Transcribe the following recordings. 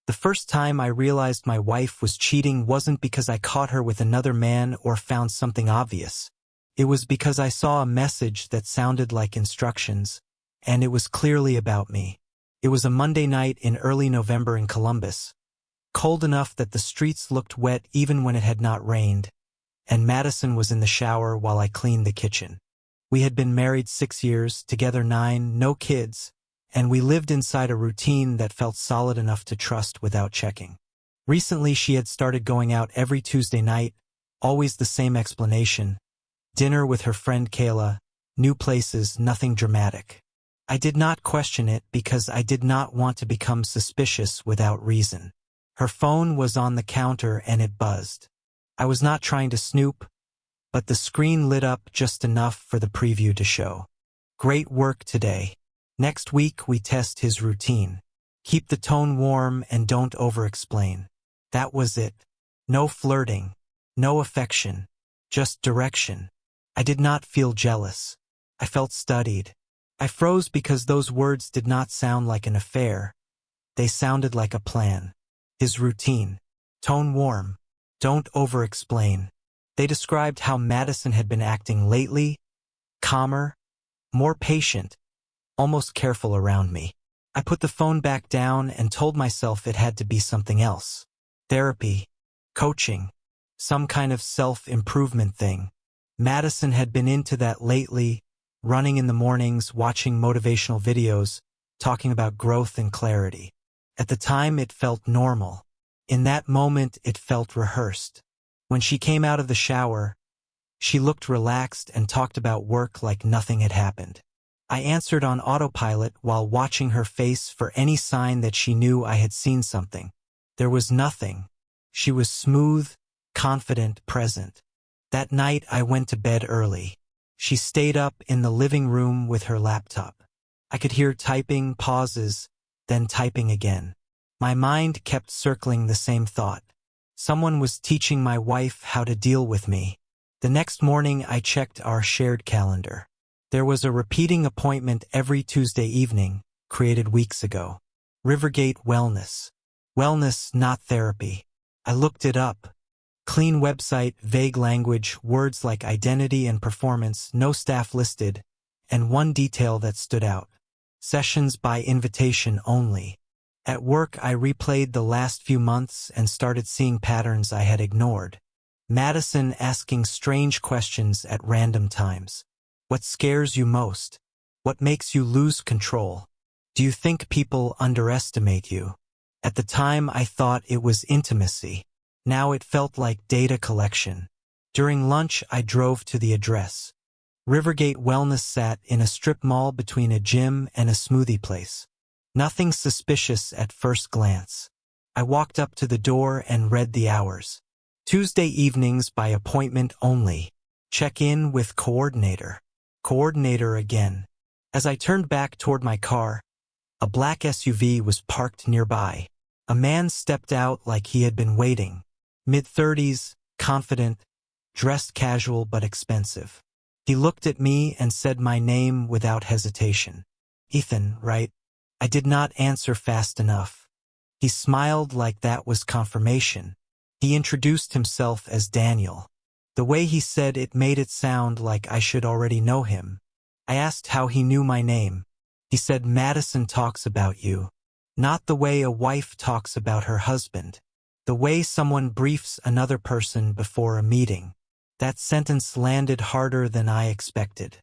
The first time I realized my wife was cheating wasn't because I caught her with another man or found something obvious. It was because I saw a message that sounded like instructions, and it was clearly about me. It was a Monday night in early November in Columbus, cold enough that the streets looked wet even when it had not rained, and Madison was in the shower while I cleaned the kitchen. We had been married 6 years, together 9, no kids, and we lived inside a routine that felt solid enough to trust without checking. Recently she had started going out every Tuesday night, always the same explanation: dinner with her friend Kayla, new places, nothing dramatic. I did not question it because I did not want to become suspicious without reason. Her phone was on the counter and it buzzed. I was not trying to snoop, but the screen lit up just enough for the preview to show. Great work today. Next week we test his routine. Keep the tone warm and don't over-explain. That was it. No flirting, no affection, just direction. I did not feel jealous. I felt studied. I froze because those words did not sound like an affair. They sounded like a plan. His routine. Tone warm. Don't over-explain. They described how Madison had been acting lately: calmer, more patient, almost careful around me. I put the phone back down and told myself it had to be something else. Therapy, coaching, some kind of self-improvement thing. Madison had been into that lately, running in the mornings, watching motivational videos, talking about growth and clarity. At the time it felt normal. In that moment it felt rehearsed. When she came out of the shower, she looked relaxed and talked about work like nothing had happened. I answered on autopilot while watching her face for any sign that she knew I had seen something. There was nothing. She was smooth, confident, present. That night I went to bed early. She stayed up in the living room with her laptop. I could hear typing, pauses, then typing again. My mind kept circling the same thought. Someone was teaching my wife how to deal with me. The next morning I checked our shared calendar. There was a repeating appointment every Tuesday evening, created weeks ago. Rivergate Wellness. Wellness, not therapy. I looked it up. Clean website, vague language, words like identity and performance, no staff listed, and one detail that stood out: sessions by invitation only. At work I replayed the last few months and started seeing patterns I had ignored. Madison asking strange questions at random times. What scares you most? What makes you lose control? Do you think people underestimate you? At the time I thought it was intimacy. Now it felt like data collection. During lunch I drove to the address. Rivergate Wellness sat in a strip mall between a gym and a smoothie place. Nothing suspicious at first glance. I walked up to the door and read the hours. Tuesday evenings by appointment only. Check in with coordinator. Coordinator again. As I turned back toward my car, a black SUV was parked nearby. A man stepped out like he had been waiting. Mid-30s, confident, dressed casual but expensive. He looked at me and said my name without hesitation. Ethan, right? I did not answer fast enough. He smiled like that was confirmation. He introduced himself as Daniel. The way he said it made it sound like I should already know him. I asked how he knew my name. He said, Madison talks about you. Not the way a wife talks about her husband. The way someone briefs another person before a meeting. That sentence landed harder than I expected.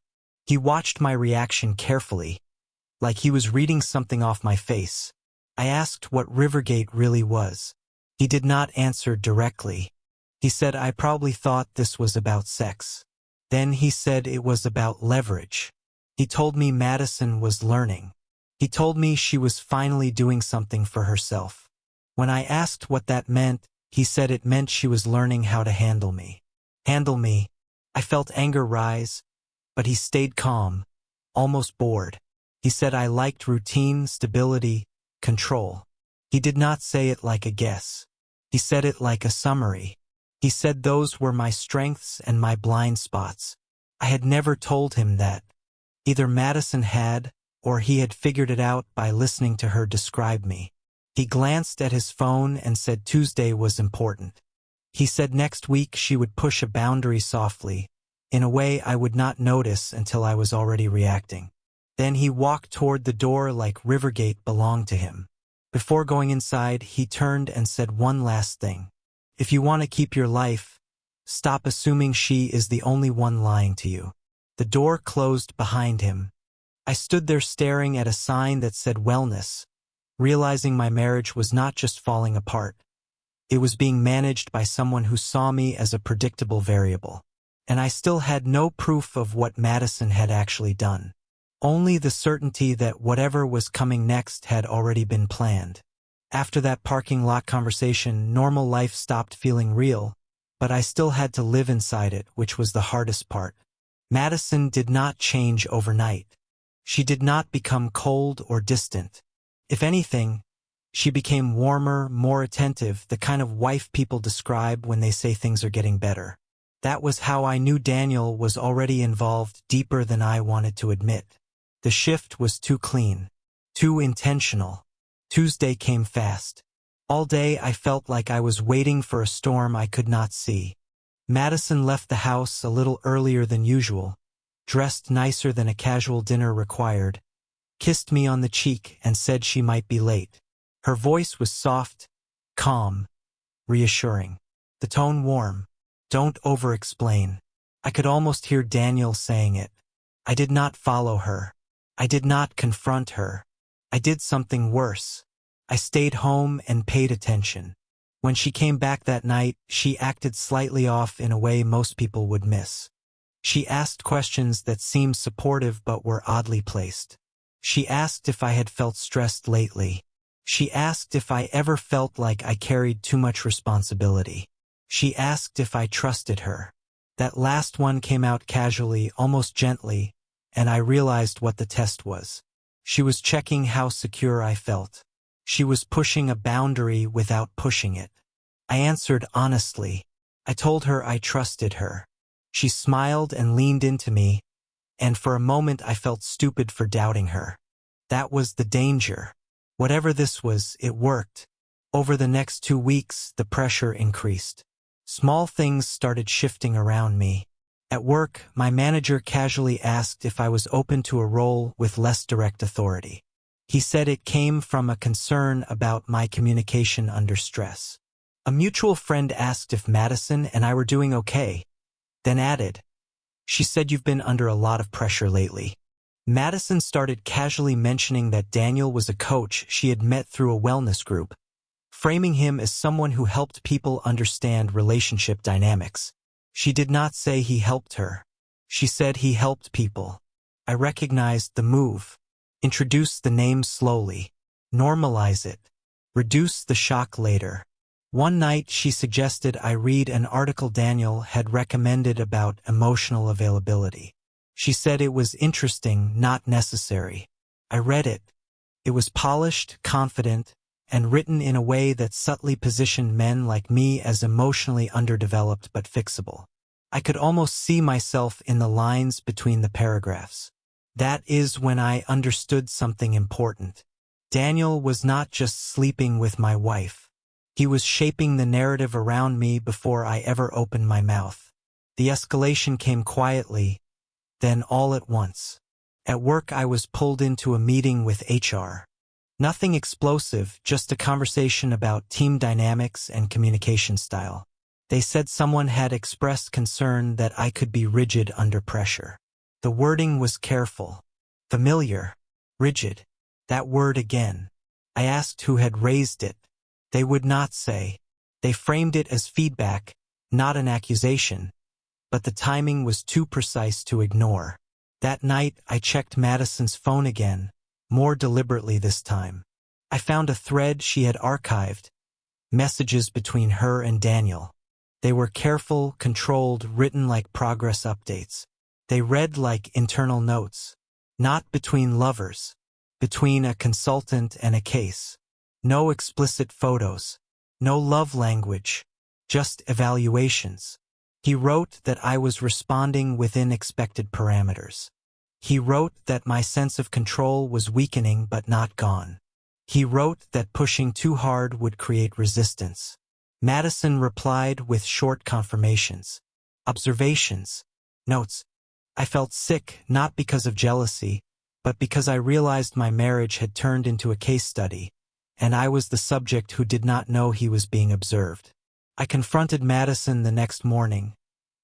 He watched my reaction carefully, like he was reading something off my face. I asked what Rivergate really was. He did not answer directly. He said I probably thought this was about sex. Then he said it was about leverage. He told me Madison was learning. He told me she was finally doing something for herself. When I asked what that meant, he said it meant she was learning how to handle me. Handle me. I felt anger rise, but he stayed calm, almost bored. He said I liked routine, stability, control. He did not say it like a guess. He said it like a summary. He said those were my strengths and my blind spots. I had never told him that. Either Madison had, or he had figured it out by listening to her describe me. He glanced at his phone and said Tuesday was important. He said next week she would push a boundary softly, in a way I would not notice until I was already reacting. Then he walked toward the door like Rivergate belonged to him. Before going inside, he turned and said one last thing. If you want to keep your life, stop assuming she is the only one lying to you. The door closed behind him. I stood there staring at a sign that said wellness, realizing my marriage was not just falling apart. It was being managed by someone who saw me as a predictable variable. And I still had no proof of what Madison had actually done. Only the certainty that whatever was coming next had already been planned. After that parking lot conversation, normal life stopped feeling real, but I still had to live inside it, which was the hardest part. Madison did not change overnight. She did not become cold or distant. If anything, she became warmer, more attentive, the kind of wife people describe when they say things are getting better. That was how I knew Daniel was already involved deeper than I wanted to admit. The shift was too clean, too intentional. Tuesday came fast. All day I felt like I was waiting for a storm I could not see. Madison left the house a little earlier than usual, dressed nicer than a casual dinner required, kissed me on the cheek and said she might be late. Her voice was soft, calm, reassuring. The tone warm. Don't over-explain. I could almost hear Daniel saying it. I did not follow her. I did not confront her. I did something worse. I stayed home and paid attention. When she came back that night, she acted slightly off in a way most people would miss. She asked questions that seemed supportive but were oddly placed. She asked if I had felt stressed lately. She asked if I ever felt like I carried too much responsibility. She asked if I trusted her. That last one came out casually, almost gently, and I realized what the test was. She was checking how secure I felt. She was pushing a boundary without pushing it. I answered honestly. I told her I trusted her. She smiled and leaned into me, and for a moment I felt stupid for doubting her. That was the danger. Whatever this was, it worked. Over the next 2 weeks, the pressure increased. Small things started shifting around me. At work, my manager casually asked if I was open to a role with less direct authority. He said it came from a concern about my communication under stress. A mutual friend asked if Madison and I were doing okay, then added, "She said you've been under a lot of pressure lately." Madison started casually mentioning that Daniel was a coach she had met through a wellness group, framing him as someone who helped people understand relationship dynamics. She did not say he helped her. She said he helped people. I recognized the move. Introduce the name slowly. Normalize it. Reduce the shock later. One night she suggested I read an article Daniel had recommended about emotional availability. She said it was interesting, not necessary. I read it. It was polished, confident, and written in a way that subtly positioned men like me as emotionally underdeveloped but fixable. I could almost see myself in the lines between the paragraphs. That is when I understood something important. Daniel was not just sleeping with my wife. He was shaping the narrative around me before I ever opened my mouth. The escalation came quietly, then all at once. At work I was pulled into a meeting with HR. Nothing explosive, just a conversation about team dynamics and communication style. They said someone had expressed concern that I could be rigid under pressure. The wording was careful, familiar, rigid. That word again. I asked who had raised it. They would not say. They framed it as feedback, not an accusation. But the timing was too precise to ignore. That night, I checked Madison's phone again, more deliberately this time. I found a thread she had archived, messages between her and Daniel. They were careful, controlled, written like progress updates. They read like internal notes, not between lovers, between a consultant and a case. No explicit photos, no love language, just evaluations. He wrote that I was responding within expected parameters. He wrote that my sense of control was weakening but not gone. He wrote that pushing too hard would create resistance. Madison replied with short confirmations, observations, notes. I felt sick not because of jealousy, but because I realized my marriage had turned into a case study, and I was the subject who did not know he was being observed. I confronted Madison the next morning,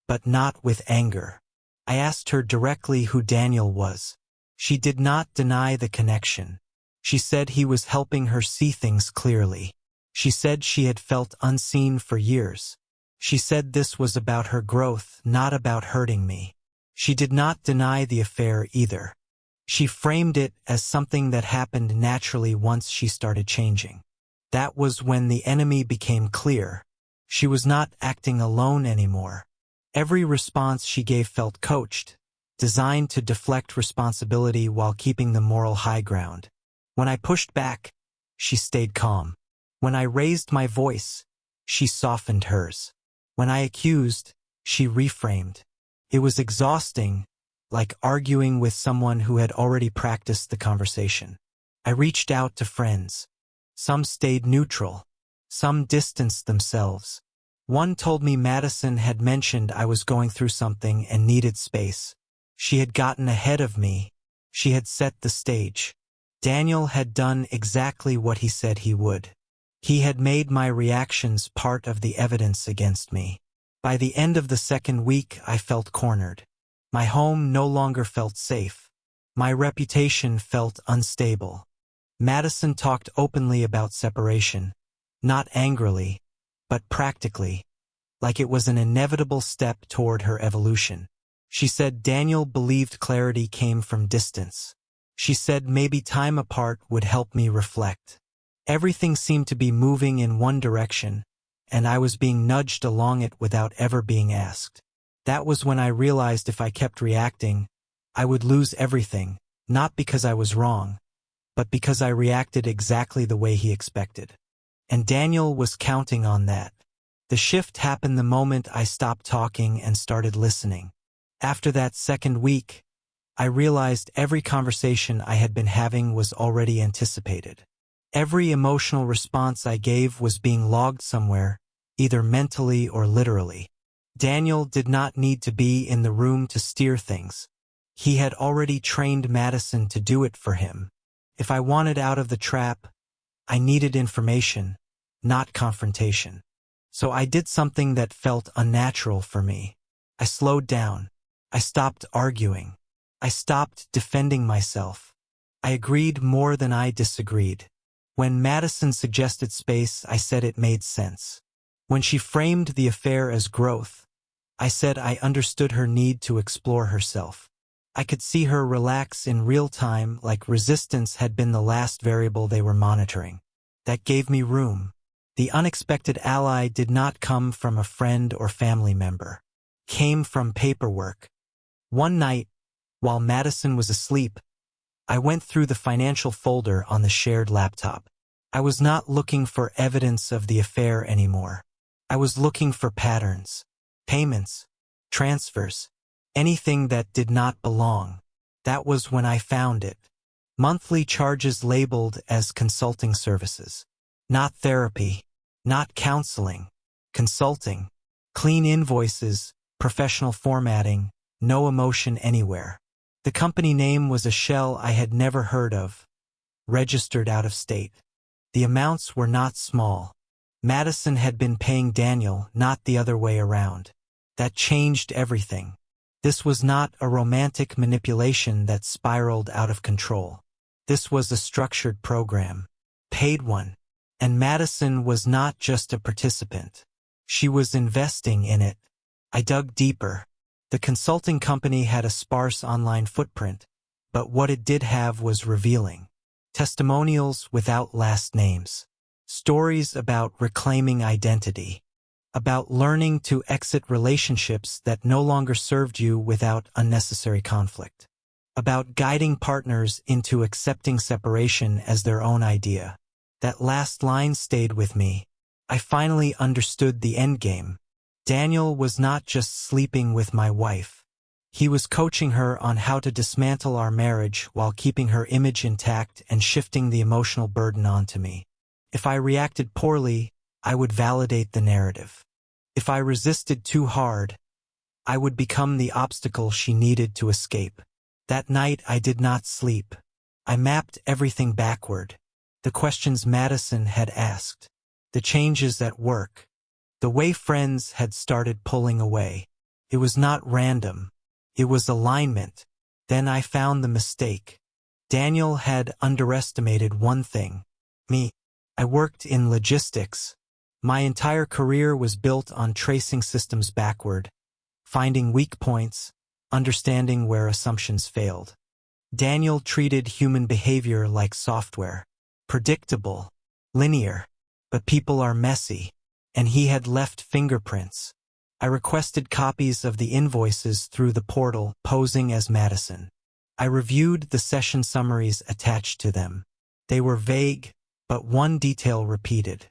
but not with anger. I asked her directly who Daniel was. She did not deny the connection. She said he was helping her see things clearly. She said she had felt unseen for years. She said this was about her growth, not about hurting me. She did not deny the affair either. She framed it as something that happened naturally once she started changing. That was when the enemy became clear. She was not acting alone anymore. Every response she gave felt coached, designed to deflect responsibility while keeping the moral high ground. When I pushed back, she stayed calm. When I raised my voice, she softened hers. When I accused, she reframed. It was exhausting, like arguing with someone who had already practiced the conversation. I reached out to friends. Some stayed neutral. Some distanced themselves. One told me Madison had mentioned I was going through something and needed space. She had gotten ahead of me. She had set the stage. Daniel had done exactly what he said he would. He had made my reactions part of the evidence against me. By the end of the second week, I felt cornered. My home no longer felt safe. My reputation felt unstable. Madison talked openly about separation, not angrily, but practically, like it was an inevitable step toward her evolution. She said Daniel believed clarity came from distance. She said maybe time apart would help me reflect. Everything seemed to be moving in one direction, and I was being nudged along it without ever being asked. That was when I realized if I kept reacting, I would lose everything, not because I was wrong, but because I reacted exactly the way he expected. And Daniel was counting on that. The shift happened the moment I stopped talking and started listening. After that second week, I realized every conversation I had been having was already anticipated. Every emotional response I gave was being logged somewhere, either mentally or literally. Daniel did not need to be in the room to steer things. He had already trained Madison to do it for him. If I wanted out of the trap, I needed information, not confrontation. So I did something that felt unnatural for me. I slowed down. I stopped arguing. I stopped defending myself. I agreed more than I disagreed. When Madison suggested space, I said it made sense. When she framed the affair as growth, I said I understood her need to explore herself. I could see her relax in real time, like resistance had been the last variable they were monitoring. That gave me room. The unexpected ally did not come from a friend or family member. It came from paperwork. One night, while Madison was asleep, I went through the financial folder on the shared laptop. I was not looking for evidence of the affair anymore. I was looking for patterns, payments, transfers, anything that did not belong. That was when I found it. Monthly charges labeled as consulting services. Not therapy, not counseling, consulting. Clean invoices, professional formatting, no emotion anywhere. The company name was a shell I had never heard of, registered out of state. The amounts were not small. Madison had been paying Daniel, not the other way around. That changed everything. This was not a romantic manipulation that spiraled out of control. This was a structured program. Paid one. And Madison was not just a participant. She was investing in it. I dug deeper. The consulting company had a sparse online footprint, but what it did have was revealing. Testimonials without last names. Stories about reclaiming identity. About learning to exit relationships that no longer served you without unnecessary conflict. About guiding partners into accepting separation as their own idea. That last line stayed with me. I finally understood the endgame. Daniel was not just sleeping with my wife. He was coaching her on how to dismantle our marriage while keeping her image intact and shifting the emotional burden onto me. If I reacted poorly, I would validate the narrative. If I resisted too hard, I would become the obstacle she needed to escape. That night I did not sleep. I mapped everything backward. The questions Madison had asked. The changes at work. The way friends had started pulling away. It was not random. It was alignment. Then I found the mistake. Daniel had underestimated one thing. Me. I worked in logistics. My entire career was built on tracing systems backward, finding weak points, understanding where assumptions failed. Daniel treated human behavior like software. Predictable, linear, but people are messy, and he had left fingerprints. I requested copies of the invoices through the portal, posing as Madison. I reviewed the session summaries attached to them. They were vague, but one detail repeated.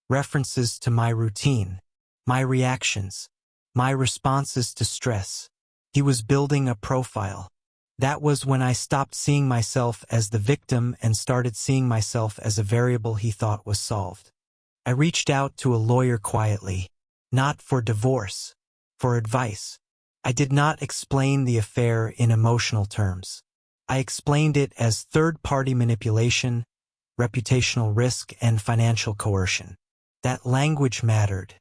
References to my routine, my reactions, my responses to stress. He was building a profile. That was when I stopped seeing myself as the victim and started seeing myself as a variable he thought was solved. I reached out to a lawyer quietly, not for divorce, for advice. I did not explain the affair in emotional terms. I explained it as third-party manipulation, reputational risk, and financial coercion. That language mattered.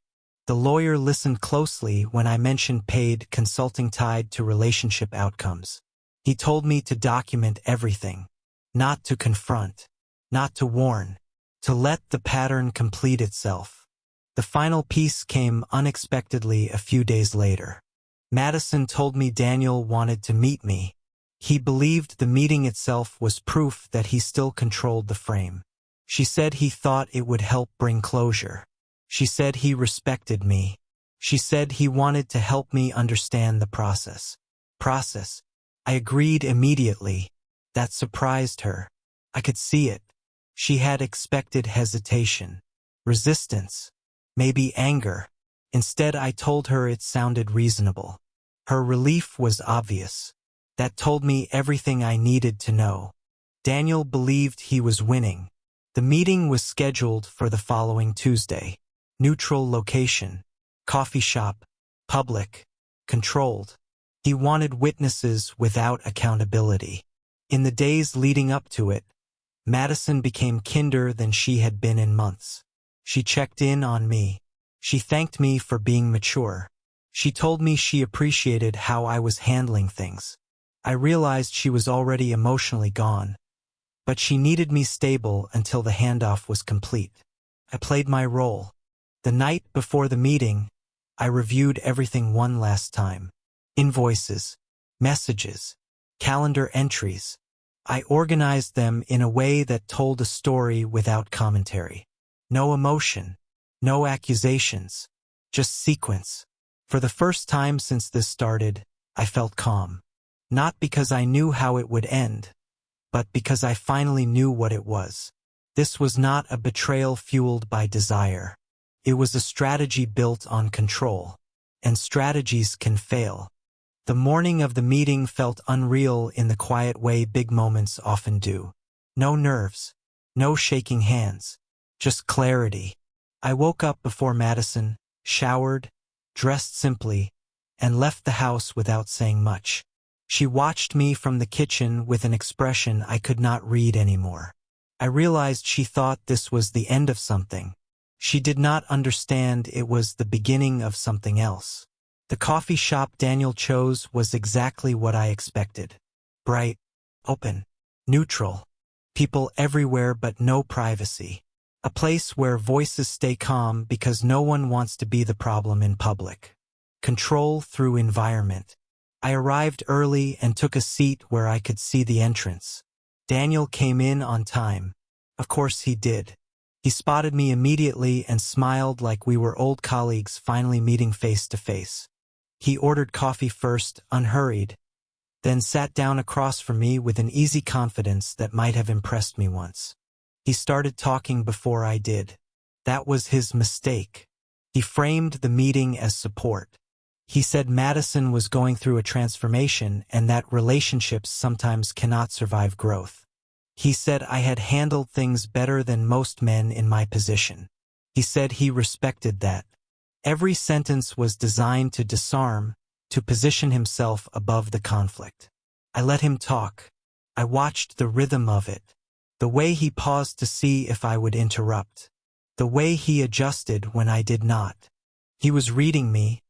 The lawyer listened closely when I mentioned paid consulting tied to relationship outcomes. He told me to document everything, not to confront, not to warn, to let the pattern complete itself. The final piece came unexpectedly a few days later. Madison told me Daniel wanted to meet me. He believed the meeting itself was proof that he still controlled the frame. She said he thought it would help bring closure. She said he respected me. She said he wanted to help me understand the process. I agreed immediately. That surprised her. I could see it. She had expected hesitation, resistance, maybe anger. Instead, I told her it sounded reasonable. Her relief was obvious. That told me everything I needed to know. Daniel believed he was winning. The meeting was scheduled for the following Tuesday. Neutral location. Coffee shop. Public. Controlled. He wanted witnesses without accountability. In the days leading up to it, Madison became kinder than she had been in months. She checked in on me. She thanked me for being mature. She told me she appreciated how I was handling things. I realized she was already emotionally gone, but she needed me stable until the handoff was complete. I played my role. The night before the meeting, I reviewed everything one last time. Invoices, messages, calendar entries. I organized them in a way that told a story without commentary. No emotion, no accusations, just sequence. For the first time since this started, I felt calm. Not because I knew how it would end, but because I finally knew what it was. This was not a betrayal fueled by desire. It was a strategy built on control. And strategies can fail. The morning of the meeting felt unreal in the quiet way big moments often do. No nerves, no shaking hands, just clarity. I woke up before Madison, showered, dressed simply, and left the house without saying much. She watched me from the kitchen with an expression I could not read anymore. I realized she thought this was the end of something. She did not understand it was the beginning of something else. The coffee shop Daniel chose was exactly what I expected. Bright, open, neutral. People everywhere but no privacy. A place where voices stay calm because no one wants to be the problem in public. Control through environment. I arrived early and took a seat where I could see the entrance. Daniel came in on time. Of course he did. He spotted me immediately and smiled like we were old colleagues finally meeting face to face. He ordered coffee first, unhurried, then sat down across from me with an easy confidence that might have impressed me once. He started talking before I did. That was his mistake. He framed the meeting as support. He said Madison was going through a transformation and that relationships sometimes cannot survive growth. He said I had handled things better than most men in my position. He said he respected that. Every sentence was designed to disarm, to position himself above the conflict. I let him talk. I watched the rhythm of it. The way he paused to see if I would interrupt. The way he adjusted when I did not. He was reading me,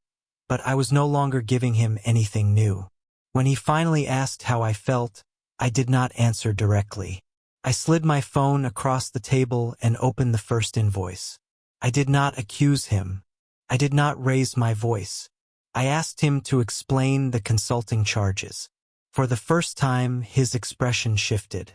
but I was no longer giving him anything new. When he finally asked how I felt, I did not answer directly. I slid my phone across the table and opened the first invoice. I did not accuse him. I did not raise my voice. I asked him to explain the consulting charges. For the first time, his expression shifted.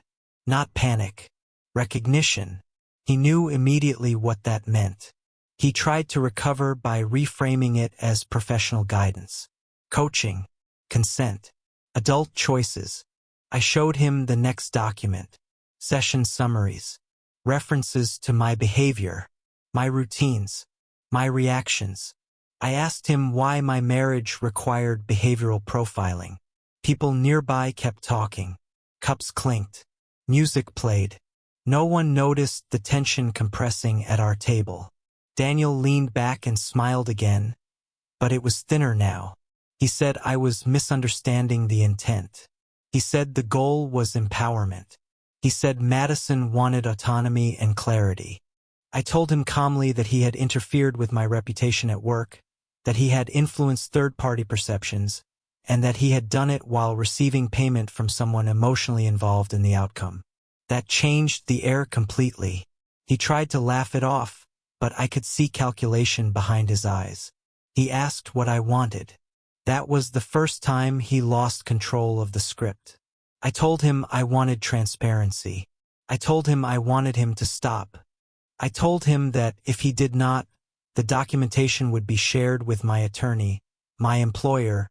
Not panic. Recognition. He knew immediately what that meant. He tried to recover by reframing it as professional guidance. Coaching. Consent. Adult choices. I showed him the next document. Session summaries. References to my behavior. My routines. My reactions. I asked him why my marriage required behavioral profiling. People nearby kept talking. Cups clinked. Music played. No one noticed the tension compressing at our table. Daniel leaned back and smiled again, but it was thinner now. He said I was misunderstanding the intent. He said the goal was empowerment. He said Madison wanted autonomy and clarity. I told him calmly that he had interfered with my reputation at work, that he had influenced third-party perceptions, and that he had done it while receiving payment from someone emotionally involved in the outcome. That changed the air completely. He tried to laugh it off, but I could see calculation behind his eyes. He asked what I wanted. That was the first time he lost control of the script. I told him I wanted transparency. I told him I wanted him to stop. I told him that if he did not, the documentation would be shared with my attorney, my employer,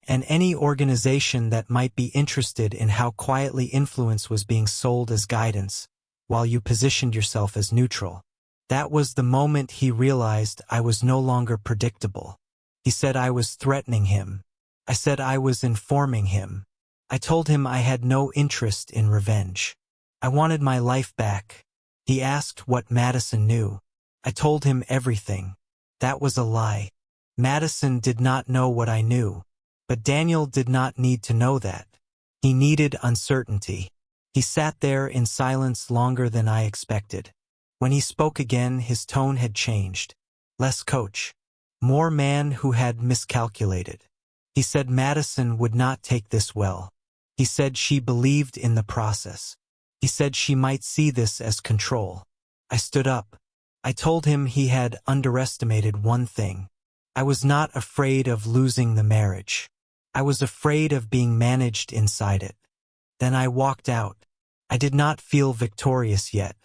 and any organization that might be interested in how quietly influence was being sold as guidance, while you positioned yourself as neutral. That was the moment he realized I was no longer predictable. He said I was threatening him. I said I was informing him. I told him I had no interest in revenge. I wanted my life back. He asked what Madison knew. I told him everything. That was a lie. Madison did not know what I knew. But Daniel did not need to know that. He needed uncertainty. He sat there in silence longer than I expected. When he spoke again, his tone had changed. Less coach. More man who had miscalculated. He said Madison would not take this well. He said she believed in the process. He said she might see this as control. I stood up. I told him he had underestimated one thing. I was not afraid of losing the marriage. I was afraid of being managed inside it. Then I walked out. I did not feel victorious yet.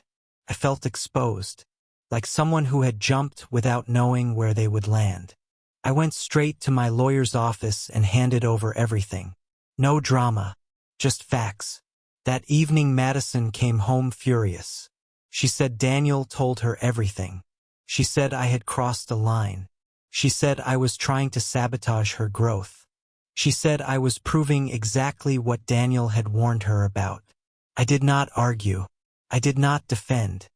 I felt exposed, like someone who had jumped without knowing where they would land. I went straight to my lawyer's office and handed over everything. No drama, just facts. That evening Madison came home furious. She said Daniel told her everything. She said I had crossed a line. She said I was trying to sabotage her growth. She said I was proving exactly what Daniel had warned her about. I did not argue. I did not defend.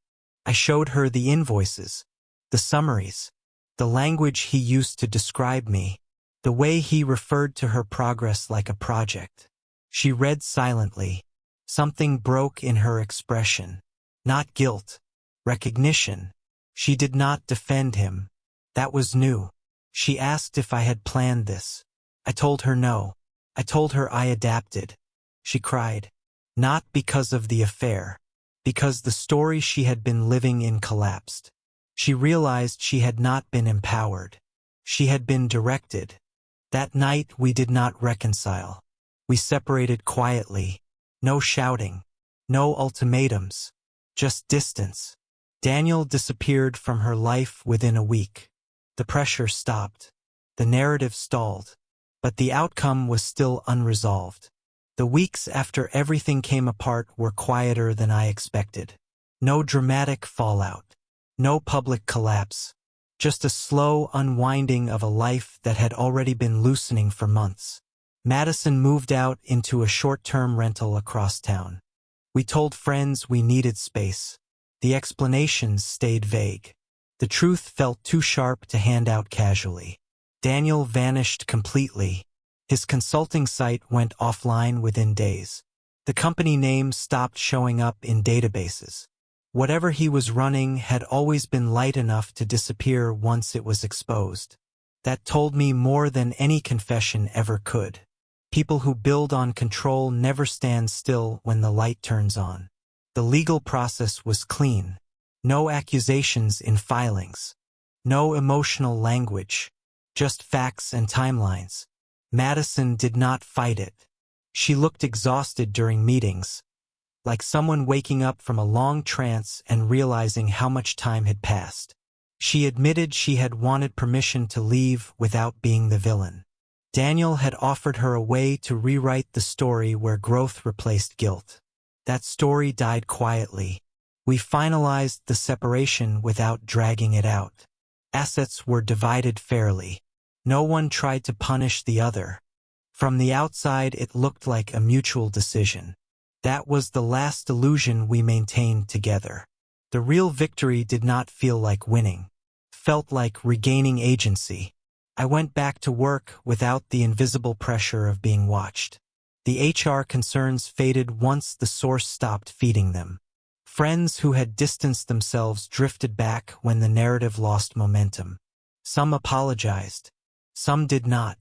I showed her the invoices, the summaries, the language he used to describe me, the way he referred to her progress like a project. She read silently. Something broke in her expression. Not guilt, recognition. She did not defend him. That was new. She asked if I had planned this. I told her no. I told her I adapted. She cried. Not because of the affair, because the story she had been living in collapsed. She realized she had not been empowered. She had been directed. That night we did not reconcile. We separated quietly. No shouting. No ultimatums. Just distance. Daniel disappeared from her life within a week. The pressure stopped. The narrative stalled. But the outcome was still unresolved. The weeks after everything came apart were quieter than I expected. No dramatic fallout. No public collapse. just a slow unwinding of a life that had already been loosening for months. Madison moved out into a short-term rental across town. We told friends we needed space. The explanations stayed vague. The truth felt too sharp to hand out casually. Daniel vanished completely. His consulting site went offline within days. The company name stopped showing up in databases. Whatever he was running had always been light enough to disappear once it was exposed. That told me more than any confession ever could. People who build on control never stand still when the light turns on. The legal process was clean. No accusations in filings. No emotional language. Just facts and timelines. Madison did not fight it. She looked exhausted during meetings, like someone waking up from a long trance and realizing how much time had passed. She admitted she had wanted permission to leave without being the villain. Daniel had offered her a way to rewrite the story where growth replaced guilt. That story died quietly. We finalized the separation without dragging it out. Assets were divided fairly. No one tried to punish the other. From the outside, it looked like a mutual decision. That was the last illusion we maintained together. The real victory did not feel like winning. Felt like regaining agency. I went back to work without the invisible pressure of being watched. The HR concerns faded once the source stopped feeding them. Friends who had distanced themselves drifted back when the narrative lost momentum. Some apologized. Some did not.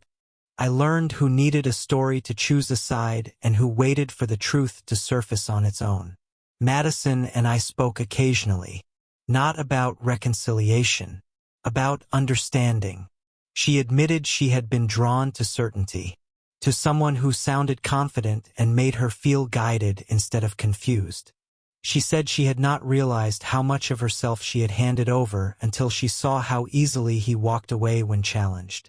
I learned who needed a story to choose a side and who waited for the truth to surface on its own. Madison and I spoke occasionally. Not about reconciliation. About understanding. She admitted she had been drawn to certainty. To someone who sounded confident and made her feel guided instead of confused. She said she had not realized how much of herself she had handed over until she saw how easily he walked away when challenged.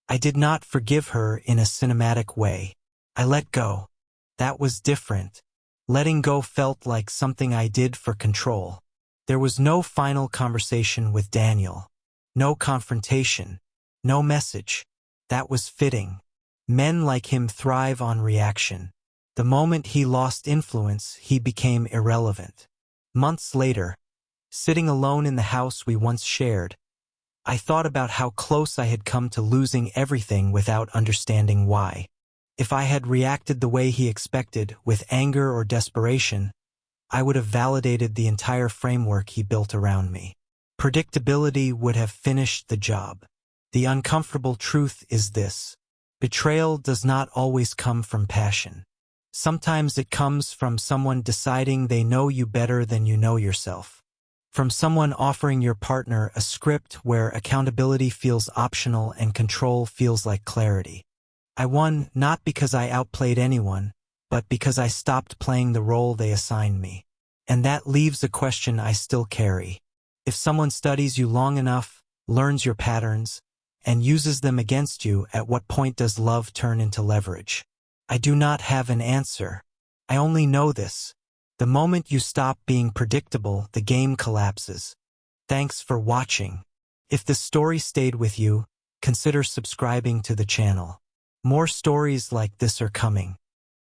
I did not forgive her in a cinematic way. I let go. That was different. Letting go felt like something I did for control. There was no final conversation with Daniel. No confrontation. No message. That was fitting. Men like him thrive on reaction. The moment he lost influence, he became irrelevant. Months later, sitting alone in the house we once shared, I thought about how close I had come to losing everything without understanding why. If I had reacted the way he expected, with anger or desperation, I would have validated the entire framework he built around me. Predictability would have finished the job. The uncomfortable truth is this. Betrayal does not always come from passion. Sometimes it comes from someone deciding they know you better than you know yourself. From someone offering your partner a script where accountability feels optional and control feels like clarity. I won not because I outplayed anyone, but because I stopped playing the role they assigned me. And that leaves a question I still carry. If someone studies you long enough, learns your patterns, and uses them against you, at what point does love turn into leverage? I do not have an answer. I only know this. The moment you stop being predictable, the game collapses. Thanks for watching. If this story stayed with you, consider subscribing to the channel. More stories like this are coming.